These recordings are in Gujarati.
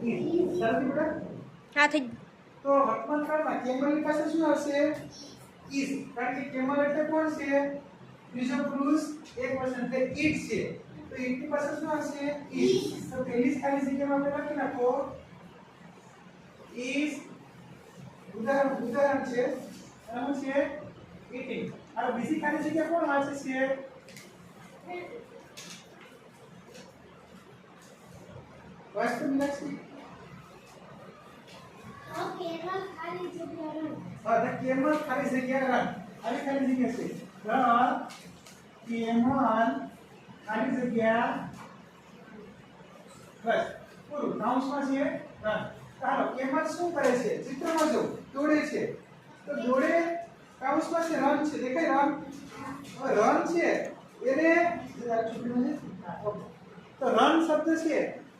ઇઝ સરસ બેટા હા થઈ તો વર્તમાન કાળમાં કેમલની પાસે શું આવશે ઇઝ કારણ કે કેમલ એટલે કોણ છે બીજો પુરુષ એક વચન એટલે ઇટ છે તો ઇટ ની પાસે શું આવશે ઇઝ તો પહેલી જ ખાલી જગ્યામાં આપણે લખી નાખો ઇઝ ઉદાહરણ છે અને શું છે eating હવે બીજી ખાલી જગ્યા કોણ વાંચે છે વાસ્તવ મીનાક્ષી the camel ખાલી જગ્યા રન આવી ખાલી જગ્યા છે રન camel ખાલી જગ્યા બસ પૂરું કાઉન્સમાં છે રન ચાલો camel શું કરે છે ચિત્રમાં જો દોડે છે તો દોડે કાઉન્સમાં છે રન છે દેખાય રન છે એને તો રન શબ્દ છે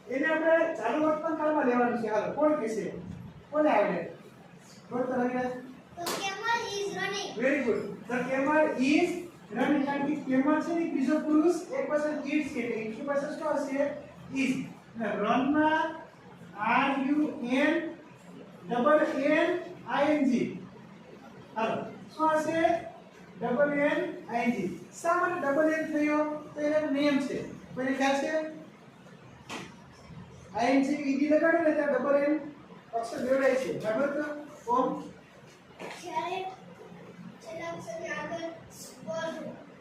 એને આપણે ચાલુ વર્તમાન કાળમાં લેવાનું છે હાલો કોણ કહેશે કોને આવડે બોલ તો Raviraj The camel is running. Very good the camel is running કારણ કે કેમલ છે ને બીજો પુરુષ એક person ઇટ છે એટલે ઇટ પાસે શું હશે ઇઝ ને રન માં R U N double N I N G હાલો શું હશે ડબલ એન આઈએનજી શા માટે ડબલ એન થયો તો એનો નિયમ છે કોઈને ખ્યાલ છે આઈએનજી ઈડી લગાડો ને ત્યાં ડબલ એન અક્ષર જોડાય છે બરાબર તો ઓમ જ્યારે છેલ્લા અક્ષરની આગળ સ્વર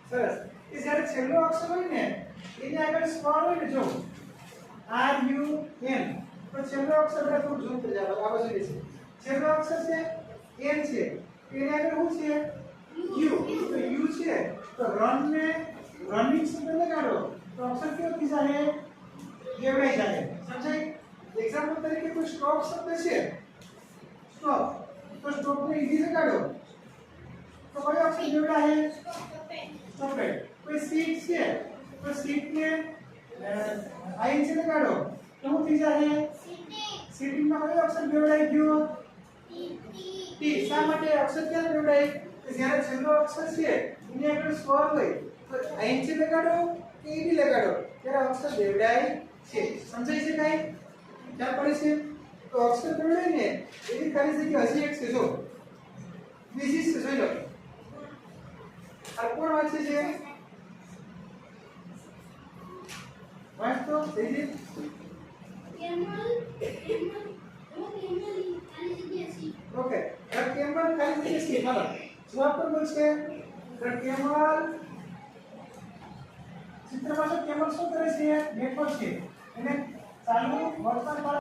સરસ એ જ્યારે છેલ્લો અક્ષર હોય ને એની આગળ સ્વર હોય ને જો આર યુ એન તો છેલ્લો અક્ષર આપણે થોડું ઝૂમ કરી જાવ આ બાજુ છે છેલ્લો અક્ષર છે એન છે એની આગળ શું છે યુ તો યુ છે તો રન ને રનિંગ શબ્દ લગાડો તો અક્ષર કેવો થઈ જાય કેવડાઈ જાય સમજાય એક્ઝામ્પલ તરીકે કોઈ સ્ટોપ શબ્દ છે સ્ટોપ તો સ્ટોપ ને ઈઝી લગાડો તો કયો અક્ષર કેવડાય સ્ટોપેડ કોઈ સીટ છે તો સીટ ને આઈન છે લગાડો તો શું થઈ જાય સીટિંગ માં કયો અક્ષર કેવડાઈ ગયો ટી શા માટે અક્ષર ક્યાં કેવડાય કે જ્યારે છેલ્લો અક્ષર છે એની આગળ સ્વર હોય તો આઈન છે લગાડો કે ઈડી લગાડો ત્યારે અક્ષર કેવડાય છે સમજાય છે કાઈ ખ્યાલ પડે છે તો અક્ષર કેવડાય ને એની ખાલી જગ્યા હજી એક છે જો બીજી છે જોઈ લો આ કોણ વાંચે છે વાંચતો જયદીપ ઓકે ધ કેમલ ખાલી જગ્યા છે હાલો જવાબ પણ બોલશે ધ કેમલ ચિત્રમાં જો કેમલ શું કરે છે બેઠો છે એને ચાલુ વર્તમાન